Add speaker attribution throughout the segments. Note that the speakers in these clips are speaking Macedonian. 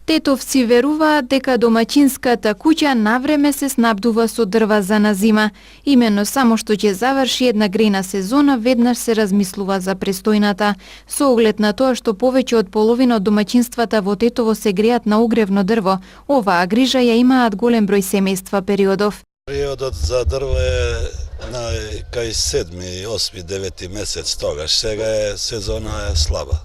Speaker 1: Тетовци веруваат дека домаќинската куќа навреме се снабдува со дрва за на зима. Именно само што ќе заврши една грејна сезона, веднаш се размислува за престојната. Со оглед на тоа што повеќе од половина од домаќинствата во Тетово се греат на огревно дрво, оваа грижа ја имаат голем број семејства периодов.
Speaker 2: Периодот за дрво е кај 7, 8, 9 месец тогаш. Сега сезона е слаба.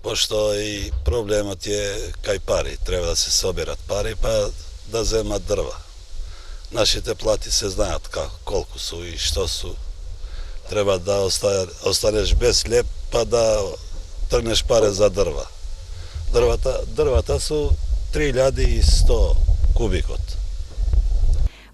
Speaker 2: Пошто и проблемот е кај пари, треба да се соберат пари па да земат дрва. Нашите плати се знаат колку су и што су. Треба да останеш без леп па да тргнеш пари за дрва. Дрвата су 3100 кубикот.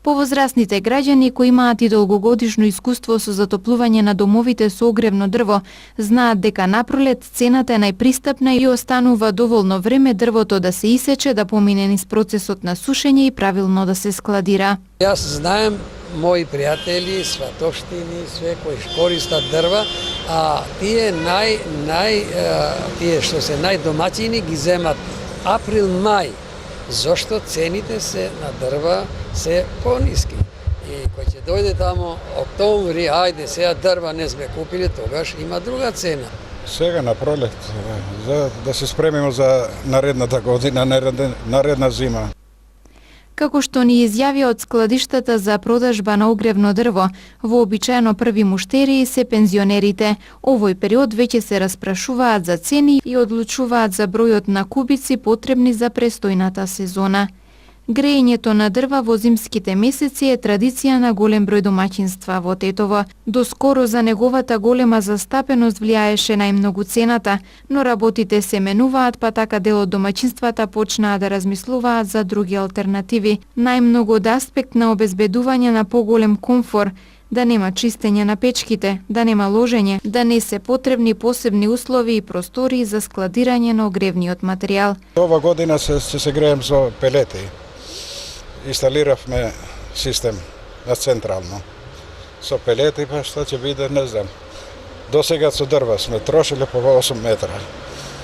Speaker 1: Повозрастните граѓани кои имаат и долгогодишно искуство со затоплување на домовите со огревно дрво, знаат дека напролет цената е најпристапна и останува доволно време дрвото да се исече, да помине низ процесот на сушење и правилно да се складира.
Speaker 3: Јас знаем мои пријатели, сватовштини, све кои користат дрва, а тие тие што се најдомаќини ги земат април-мај. Зошто цените се на дрва се пониски. И кој ќе дојде тамо октомври, ајде сега дрва не сме купили, тогаш има друга цена.
Speaker 4: Сега на пролет, за да се спремиме за наредната година, наредна зима.
Speaker 1: Како што ни изјавија од складиштата за продажба на огревно дрво, вообичаено први муштери се пензионерите. Овој период веќе се распрашуваат за цени и одлучуваат за бројот на кубици потребни за престојната сезона. Грејењето на дрва во зимските месеци е традиција на голем број домаќинства во Тетово. Доскоро за неговата голема застапеност влијаеше најмногу цената, но работите се менуваат, па така дел од домаќинствата почнаа да размислуваат за други алтернативи. Најмногу од аспект на обезбедување на поголем комфор, да нема чистење на печките, да нема ложење, да не се потребни посебни услови и простори за складирање на огревниот материјал.
Speaker 4: Ова година се греем со пелети. Инсталиравме систем на централно. Со пелети, па што ќе биде, не знам. До сега со дрва сме трошиле по 8 метра.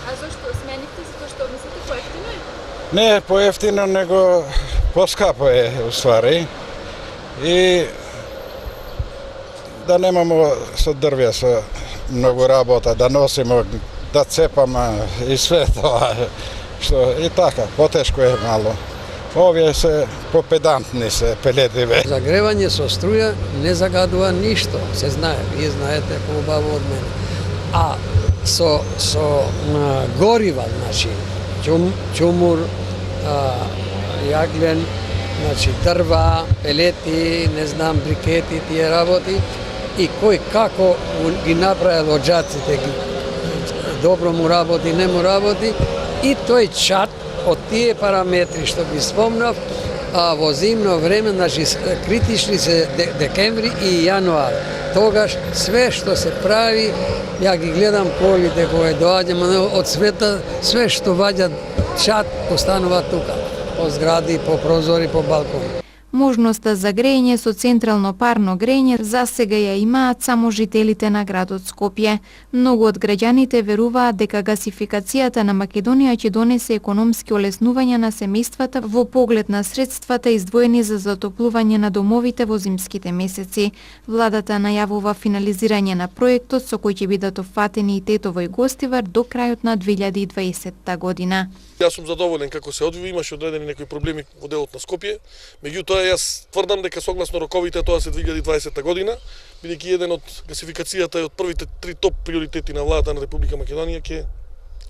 Speaker 1: А зашто сменивте се, тоа што мислите поевтино е?
Speaker 4: Не поевтино, него поскапо е уствари. И да немамо со дрвја со многу работа, да носиме, да цепаме и све тоа. Што и така, потешко е мало. Овие се попедантни се пелетиве.
Speaker 3: Загревање со струја не загадува ништо, се знае, вие знаете поубаво од мене. А со горива, значи, чумур, јаглен, значи дрва, пелети, не знам, брикети, тие работи, и кој како ги направил оджаците, добро му работи, не му работи, и тој чат од тие параметри што ги спомнав, во зимно време, значи критични се декември и јануар. Тогаш све што се прави, ја ги гледам колите кои доаѓаме од света, све што ваѓа чат останува тука, по згради, по прозори, по балкони.
Speaker 1: Можноста за грејење со централно парно грејење засега ја имаат само жителите на градот Скопје. Многу од граѓаните веруваат дека гасификацијата на Македонија ќе донесе економски олеснување на семејствата во поглед на средствата издвоени за затоплување на домовите во зимските месеци. Владата најавува финализирање на проектот со кој ќе бидат опфатени и Тетово и Гостивар до крајот на 2020 година.
Speaker 5: Јас сум задоволен како се одвива, имаше одредени некои проблеми во делот на Скопје. Меѓутоа јас тврдам дека согласно роковите тоа се 2020 година, бидејќи еден од гасификацијата е од првите 3 топ приоритети на владата на Република Македонија ќе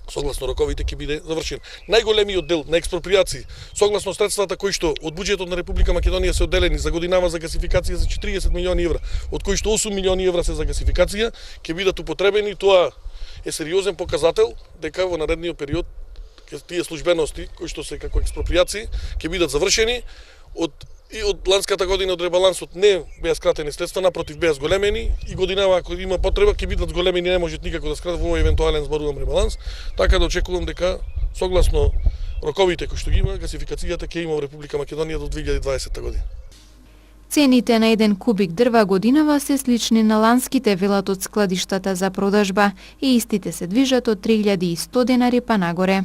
Speaker 5: согласно роковите ќе биде завршен. Најголемиот дел на експропријации, согласно средствата кои што од буџетот на Република Македонија се одделени за годинава за гасификација за 40 милиони евра, од кои што 8 милиони евра се за гасификација, ќе бидат употребени. Тоа е сериозен показател дека во наредниот период тие службености кои што се како експропријации ќе бидат завршени. Од ланската година од ребалансот не беа скратени средства, напротив беа зголемени, и годинава ако има потреба ќе бидат зголемени, не можат никако да скратат во овој евентуален зборувам ребаланс, така да очекувам дека согласно роковите кои што ги има, гасификацијата ќе има во Република Македонија до 2020 година.
Speaker 1: Цените на еден кубик дрва годинава се слични на ланските, велат од складиштата за продажба, и истите се движат од 3100 денари па нагоре.